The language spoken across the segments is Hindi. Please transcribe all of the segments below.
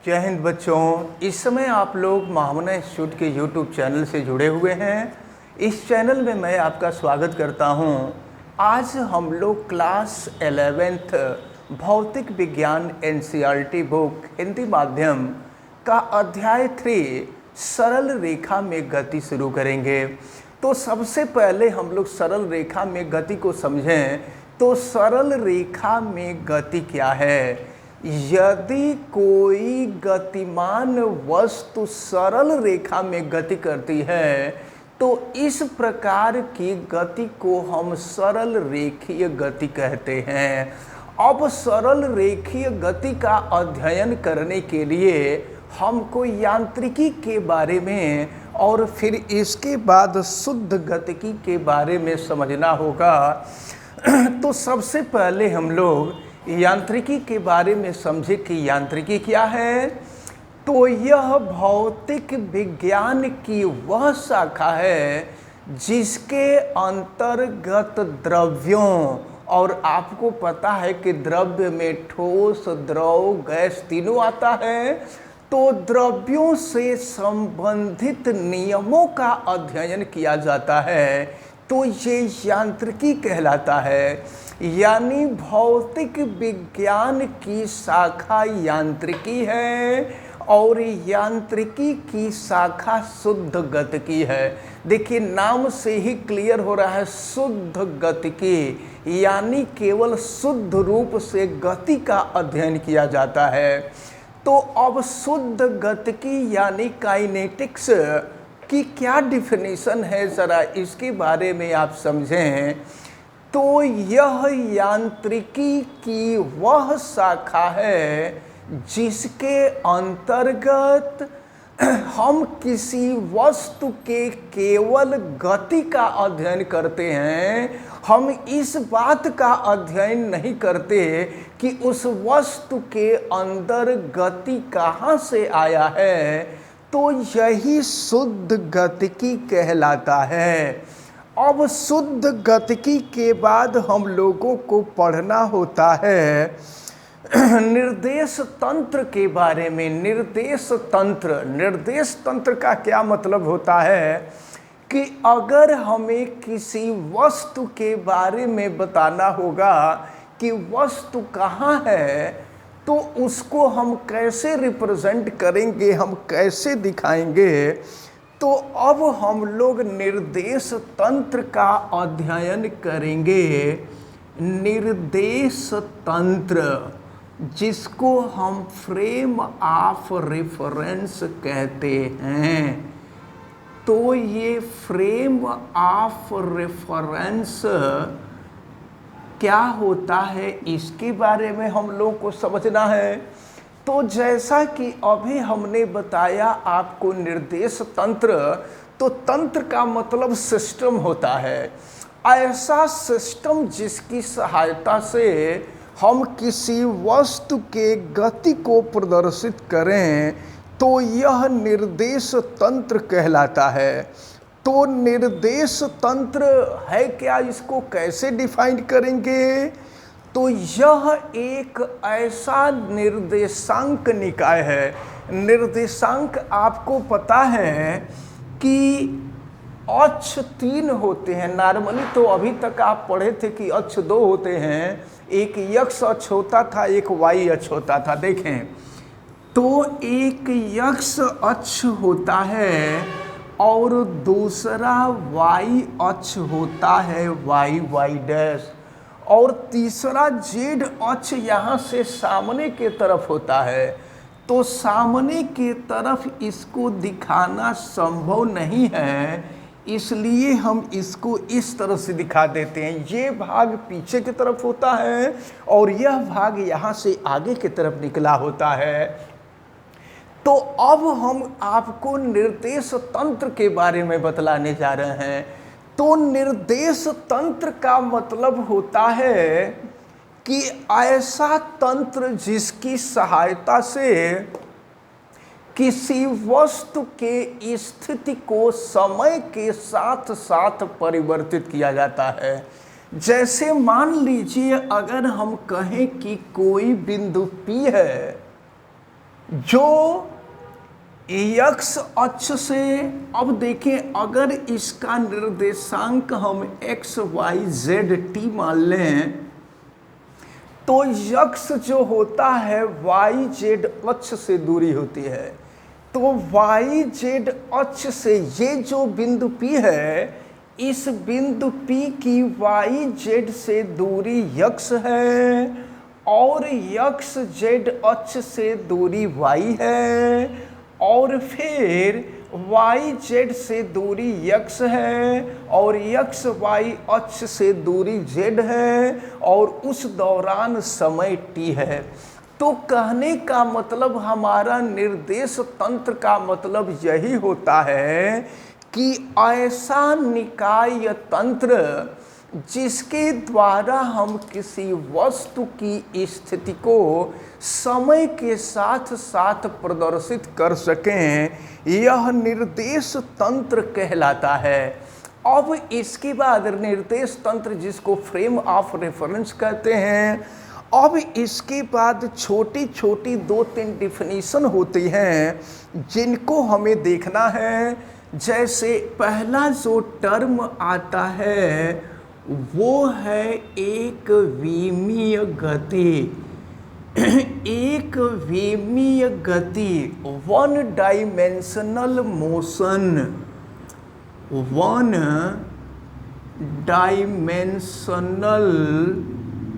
जय हिंद बच्चों। इस समय आप लोग महामना इंस्टीट्यूट के यूट्यूब चैनल से जुड़े हुए हैं। इस चैनल में मैं आपका स्वागत करता हूं। आज हम लोग क्लास 11th भौतिक विज्ञान एनसीईआरटी बुक हिंदी माध्यम का अध्याय 3 सरल रेखा में गति शुरू करेंगे। तो सबसे पहले हम लोग सरल रेखा में गति को समझें। तो सरल रेखा में गति क्या है? यदि कोई गतिमान वस्तु सरल रेखा में गति करती है तो इस प्रकार की गति को हम सरल रेखीय गति कहते हैं। अब सरल रेखीय गति का अध्ययन करने के लिए हमको यांत्रिकी के बारे में और फिर इसके बाद शुद्ध गतिकी के बारे में समझना होगा। तो सबसे पहले हम लोग यांत्रिकी के बारे में समझे कि यांत्रिकी क्या है। तो यह भौतिक विज्ञान की वह शाखा है जिसके अंतर्गत द्रव्यों, और आपको पता है कि द्रव्य में ठोस, द्रव, गैस तीनों आता है। तो द्रव्यों से संबंधित नियमों का अध्ययन किया जाता है। तो ये यांत्रिकी कहलाता है। यानी भौतिक विज्ञान की शाखा यांत्रिकी है और यांत्रिकी की शाखा शुद्ध गतिकी है। देखिए नाम से ही क्लियर हो रहा है, शुद्ध गतिकी, यानी केवल शुद्ध रूप से गति का अध्ययन किया जाता है। तो अब शुद्ध गतिकी यानी काइनेटिक्स की क्या डिफिनीशन है, ज़रा इसके बारे में आप समझें। तो यह यांत्रिकी की वह शाखा है जिसके अंतर्गत हम किसी वस्तु के केवल गति का अध्ययन करते हैं। हम इस बात का अध्ययन नहीं करते कि उस वस्तु के अंदर गति कहाँ से आया है। तो यही शुद्ध गतिकी कहलाता है। अब शुद्ध गतिकी के बाद हम लोगों को पढ़ना होता है निर्देश तंत्र के बारे में। निर्देश तंत्र का क्या मतलब होता है कि अगर हमें किसी वस्तु के बारे में बताना होगा कि वस्तु कहाँ है, तो उसको हम कैसे रिप्रेजेंट करेंगे, हम कैसे दिखाएंगे। तो अब हम लोग निर्देश तंत्र का अध्ययन करेंगे। निर्देश तंत्र, जिसको हम फ्रेम ऑफ रेफरेंस कहते हैं। तो ये फ्रेम ऑफ रेफरेंस क्या होता है, इसके बारे में हम लोग को समझना है। तो जैसा कि अभी हमने बताया आपको निर्देश तंत्र, तो तंत्र का मतलब सिस्टम होता है। ऐसा सिस्टम जिसकी सहायता से हम किसी वस्तु के गति को प्रदर्शित करें, तो यह निर्देश तंत्र कहलाता है। तो निर्देश तंत्र है क्या, इसको कैसे डिफाइन करेंगे? तो यह एक ऐसा निर्देशांक निकाय है। निर्देशांक आपको पता है कि अक्ष 3 होते हैं। नॉर्मली तो अभी तक आप पढ़े थे कि अक्ष 2 होते हैं, एक यक्ष अक्ष होता था, एक वाई अक्ष होता था। देखें तो एक यक्ष अक्ष होता है और दूसरा वाई अक्ष होता है, वाई वाई डैश, और तीसरा जेड अक्ष यहाँ से सामने के तरफ होता है। तो सामने के तरफ इसको दिखाना संभव नहीं है, इसलिए हम इसको इस तरह से दिखा देते हैं। ये भाग पीछे की तरफ होता है और यह भाग यहाँ से आगे की तरफ निकला होता है। तो अब हम आपको निर्देश तंत्र के बारे में बतलाने जा रहे हैं। तो निर्देश तंत्र का मतलब होता है कि ऐसा तंत्र जिसकी सहायता से किसी वस्तु के स्थिति को समय के साथ साथ परिवर्तित किया जाता है। जैसे मान लीजिए अगर हम कहें कि कोई बिंदु P है जो एक्स अक्ष से, अब देखें अगर इसका निर्देशांक हम एक्स वाई जेड टी मान लें तो यक्स जो होता है वाई जेड अक्ष से दूरी होती है। तो वाई जेड अक्ष से ये जो बिंदु P है, इस बिंदु P की वाई जेड से दूरी यक्स है और यक्स जेड अक्ष से दूरी वाई है और फिर वाई जेड से दूरी यक्स है और यक्स वाई अक्ष से दूरी जेड है और उस दौरान समय टी है। तो कहने का मतलब हमारा निर्देश तंत्र का मतलब यही होता है कि ऐसा निकाय तंत्र जिसके द्वारा हम किसी वस्तु की स्थिति को समय के साथ साथ प्रदर्शित कर सकें, यह निर्देश तंत्र कहलाता है। अब इसके बाद निर्देश तंत्र जिसको फ्रेम ऑफ रेफरेंस कहते हैं, अब इसके बाद छोटी छोटी 2-3 डिफिनीशन होती हैं जिनको हमें देखना है। जैसे पहला जो टर्म आता है वो है एक विमीय गति। एक विमीय गति, one dimensional motion, one dimensional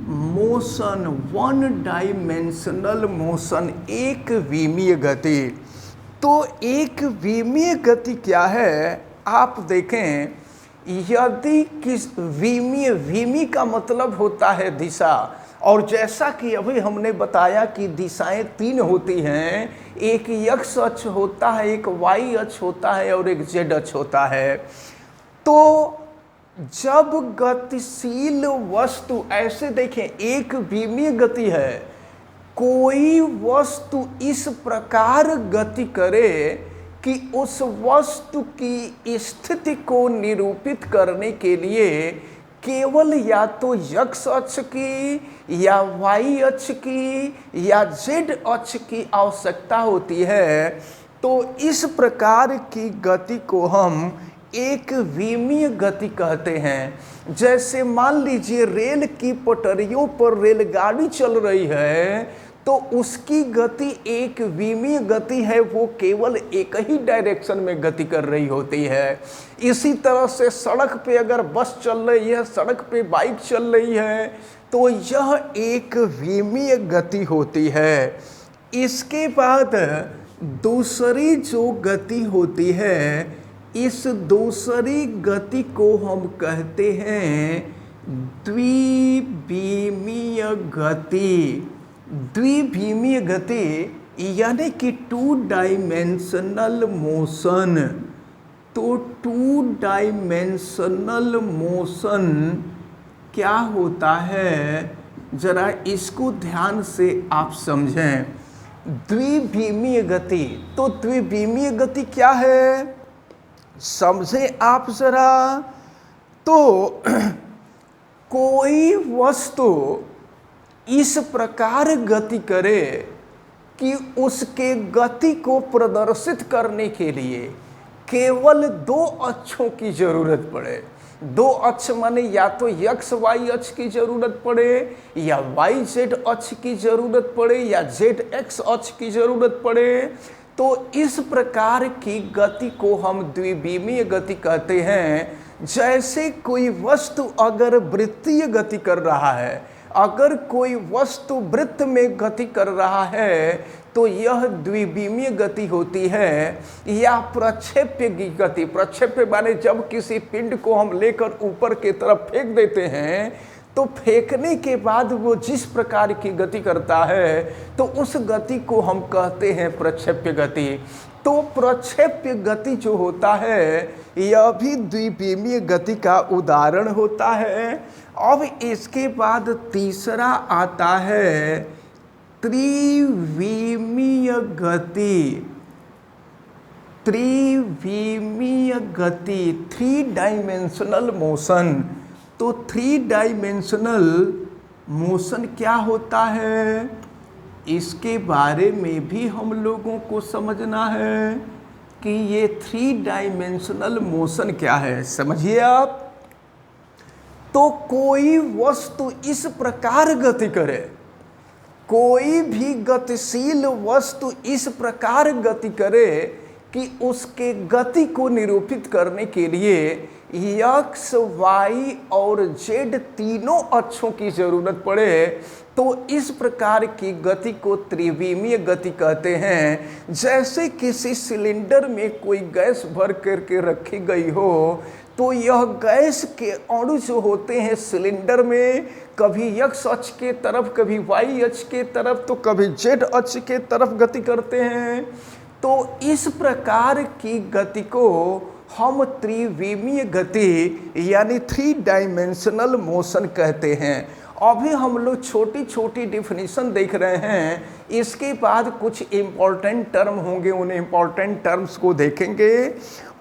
motion, one dimensional motion, एक विमीय गति। तो एक विमीय गति क्या है, आप देखें यदि किस विमीय, विमी का मतलब होता है दिशा, और जैसा कि अभी हमने बताया कि दिशाएं 3 होती हैं, एक एक्स अक्ष होता है, एक वाई अक्ष होता है और एक जेड अक्ष होता है। तो जब गतिशील वस्तु, ऐसे देखें एक विमीय गति है, कोई वस्तु इस प्रकार गति करे कि उस वस्तु की स्थिति को निरूपित करने के लिए केवल या तो एक्स अक्ष की या वाई अक्ष की या जेड अक्ष की आवश्यकता होती है। तो इस प्रकार की गति को हम एक विमीय गति कहते हैं। जैसे मान लीजिए रेल की पटरियों पर रेलगाड़ी चल रही है तो उसकी गति एक विमीय गति है, वो केवल एक ही डायरेक्शन में गति कर रही होती है। इसी तरह से सड़क पे अगर बस चल रही है, सड़क पे बाइक चल रही है, तो यह एक विमीय गति होती है। इसके बाद दूसरी जो गति होती है, इस दूसरी गति को हम कहते हैं द्विविमीय गति। द्विविमीय गति यानी कि 2 डायमेंशनल मोशन। तो 2 डायमेंशनल मोशन क्या होता है, जरा इसको ध्यान से आप समझें। द्विविमीय गति, तो द्विविमीय गति क्या है समझें आप जरा। तो कोई वस्तु इस प्रकार गति करे कि उसके गति को प्रदर्शित करने के लिए केवल 2 अक्षों की जरूरत पड़े। 2 अक्ष माने या तो एक्स वाई अक्ष की जरूरत पड़े या वाई जेड अक्ष की जरूरत पड़े या जेड एक्स अक्ष की जरूरत पड़े। तो इस प्रकार की गति को हम द्विविमीय गति कहते हैं। जैसे कोई वस्तु अगर वृत्तीय गति कर रहा है, अगर कोई वस्तु वृत्त में गति कर रहा है तो यह द्विविमीय गति होती है। या प्रक्षेप्य की गति, प्रक्षेप्य माने जब किसी पिंड को हम लेकर ऊपर की तरफ फेंक देते हैं तो फेंकने के बाद वो जिस प्रकार की गति करता है तो उस गति को हम कहते हैं प्रक्षेप्य गति। तो प्रक्षेप्य गति जो होता है यह भी द्विविमीय गति का उदाहरण होता है। अब इसके बाद तीसरा आता है त्रिविमीय गति। त्रिविमीय गति, 3 डायमेंशनल मोशन। तो 3 डायमेंशनल मोशन क्या होता है, इसके बारे में भी हम लोगों को समझना है कि ये 3 डायमेंशनल मोशन क्या है। समझिए आप, तो कोई वस्तु इस प्रकार गति करे, कोई भी गतिशील वस्तु इस प्रकार गति करे कि उसके गति को निरूपित करने के लिए एक्स, वाई और जेड तीनों अक्षों की जरूरत पड़े, तो इस प्रकार की गति को त्रिविमीय गति कहते हैं। जैसे किसी सिलेंडर में कोई गैस भर करके रखी गई हो, तो यह गैस के अणु जो होते हैं सिलेंडर में, कभी एक्स अक्ष के तरफ, कभी वाई अक्ष के तरफ, तो कभी जेड अक्ष के तरफ गति करते हैं। तो इस प्रकार की गति को हम त्रिविमीय गति यानी 3 डायमेंशनल मोशन कहते हैं। अभी हम लोग छोटी छोटी डिफिनीशन देख रहे हैं, इसके बाद कुछ इम्पोर्टेंट टर्म होंगे, उन इम्पोर्टेंट टर्म्स को देखेंगे।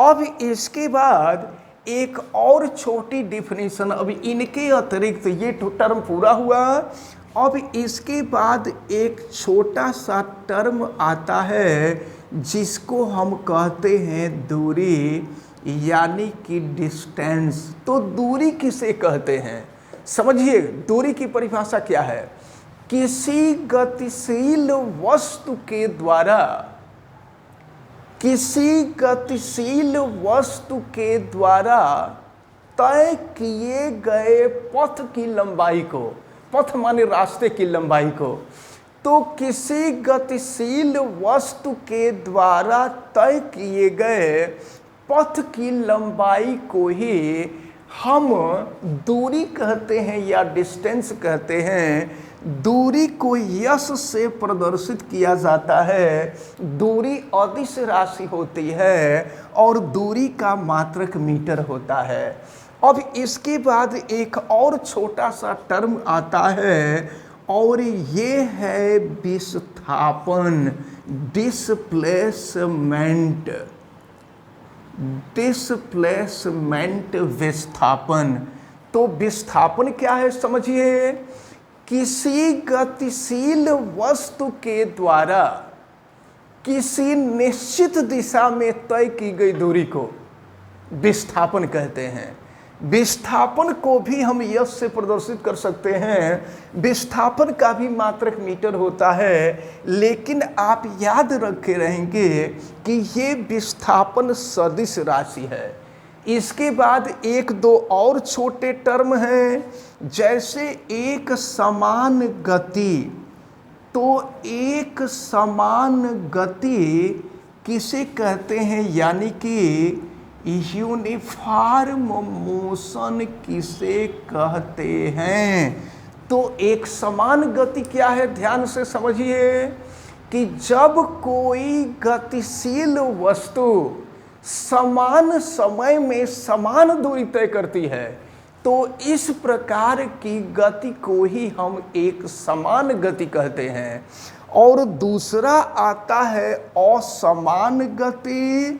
अब इसके बाद एक और छोटी डिफिनीशन, अभी इनके अतिरिक्त ये टर्म पूरा हुआ। अब इसके बाद एक छोटा सा टर्म आता है जिसको हम कहते हैं दूरी यानी कि डिस्टेंस। तो दूरी किसे कहते हैं, समझिए दूरी की परिभाषा क्या है। किसी गतिशील वस्तु के द्वारा, किसी गतिशील वस्तु के द्वारा तय किए गए पथ की लंबाई को, पथ माने रास्ते की लंबाई को, तो किसी गतिशील वस्तु के द्वारा तय किए गए पथ की लंबाई को ही हम दूरी कहते हैं या डिस्टेंस कहते हैं। दूरी को यश से प्रदर्शित किया जाता है। दूरी अदिश राशि होती है और दूरी का मात्रक मीटर होता है। अब इसके बाद एक और छोटा सा टर्म आता है और ये है विस्थापन, डिस्प्लेसमेंट, डिस्प्लेसमेंट विस्थापन। तो विस्थापन क्या है समझिए, किसी गतिशील वस्तु के द्वारा किसी निश्चित दिशा में तय की गई दूरी को विस्थापन कहते हैं। विस्थापन को भी हम यश से प्रदर्शित कर सकते हैं। विस्थापन का भी मात्रक मीटर होता है, लेकिन आप याद रखे रहेंगे कि ये विस्थापन सदिश राशि है। इसके बाद एक दो और छोटे टर्म हैं, जैसे एक समान गति। तो एक समान गति किसे कहते हैं, यानी कि यूनिफॉर्म मोशन किसे कहते हैं। तो एक समान गति क्या है, ध्यान से समझिए कि जब कोई गतिशील वस्तु समान समय में समान दूरी तय करती है, तो इस प्रकार की गति को ही हम एक समान गति कहते हैं। और दूसरा आता है असमान गति।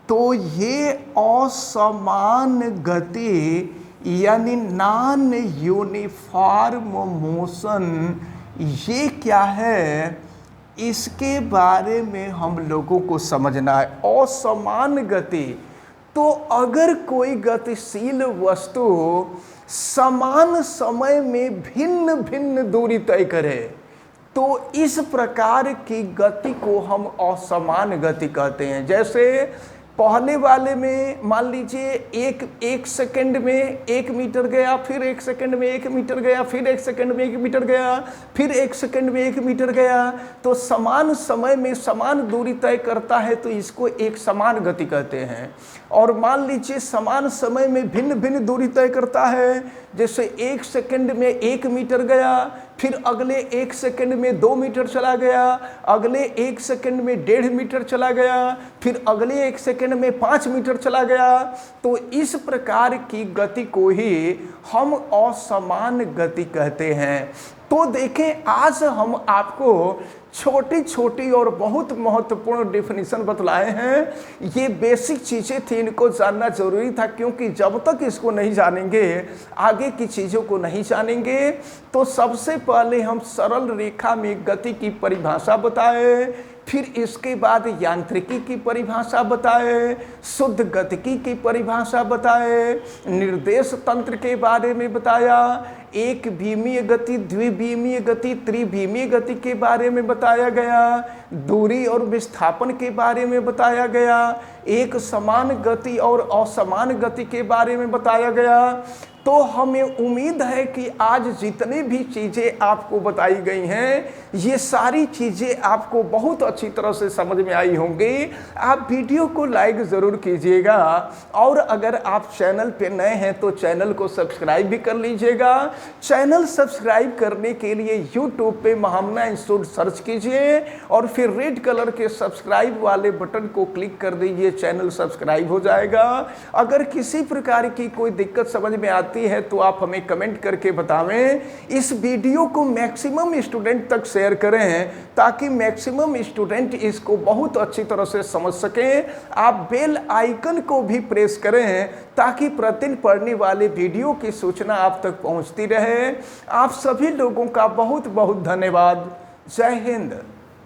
तो ये असमान गति यानी नॉन यूनिफॉर्म मोशन, ये क्या है, इसके बारे में हम लोगों को समझना है। असमान गति, तो अगर कोई गतिशील वस्तु समान समय में भिन्न भिन्न दूरी तय करे, तो इस प्रकार की गति को हम असमान गति कहते हैं। जैसे पहले वाले में मान लीजिए एक सेकंड में 1 मीटर गया, फिर 1 सेकंड में 1 मीटर गया, फिर 1 सेकंड में 1 मीटर गया, फिर 1 सेकंड में 1 मीटर गया, तो समान समय में समान दूरी तय करता है, तो इसको एक समान गति कहते हैं। और मान लीजिए समान समय में भिन्न भिन्न दूरी तय करता है, जैसे 1 सेकंड में 1 मीटर गया, फिर अगले 1 सेकंड में 2 मीटर चला गया, अगले 1 सेकंड में 1.5 मीटर चला गया, फिर अगले 1 सेकंड में 5 मीटर चला गया। तो इस प्रकार की गति को ही हम असमान गति कहते हैं। तो तो देखें, आज हम आपको छोटी छोटी और बहुत महत्वपूर्ण डेफिनेशन बतलाए हैं। ये बेसिक चीज़ें थी, इनको जानना जरूरी था, क्योंकि जब तक इसको नहीं जानेंगे आगे की चीज़ों को नहीं जानेंगे। तो सबसे पहले हम सरल रेखा में गति की परिभाषा बताए, फिर इसके बाद यांत्रिकी की परिभाषा बताए, शुद्ध गतिकी की परिभाषा बताए, निर्देश तंत्र के बारे में बताया, एक बीमीय गति, द्विबीमीय गति, त्रिबीमीय गति के बारे में बताया गया, दूरी और विस्थापन के बारे में बताया गया, एक समान गति और असमान गति के बारे में बताया गया। तो हमें उम्मीद है कि आज जितनी भी चीज़ें आपको बताई गई हैं, ये सारी चीज़ें आपको बहुत अच्छी तरह से समझ में आई होंगी। आप वीडियो को लाइक ज़रूर कीजिएगा, और अगर आप चैनल पे नए हैं तो चैनल को सब्सक्राइब भी कर लीजिएगा। चैनल सब्सक्राइब करने के लिए यूट्यूब पे महामना इंस्टीट्यूट सर्च कीजिए और फिर रेड कलर के सब्सक्राइब वाले बटन को क्लिक कर दीजिए, चैनल सब्सक्राइब हो जाएगा। अगर किसी प्रकार की कोई दिक्कत समझ में आती है तो आप हमें कमेंट करके बतावें। इस वीडियो को मैक्सिमम स्टूडेंट तक शेयर करें ताकि मैक्सिमम स्टूडेंट इसको बहुत अच्छी तरह से समझ सकें। आप बेल आइकन को भी प्रेस करें ताकि प्रतिदिन पढ़ने वाले वीडियो की सूचना आप तक पहुंचती रहे। आप सभी लोगों का बहुत बहुत धन्यवाद। जय हिंद।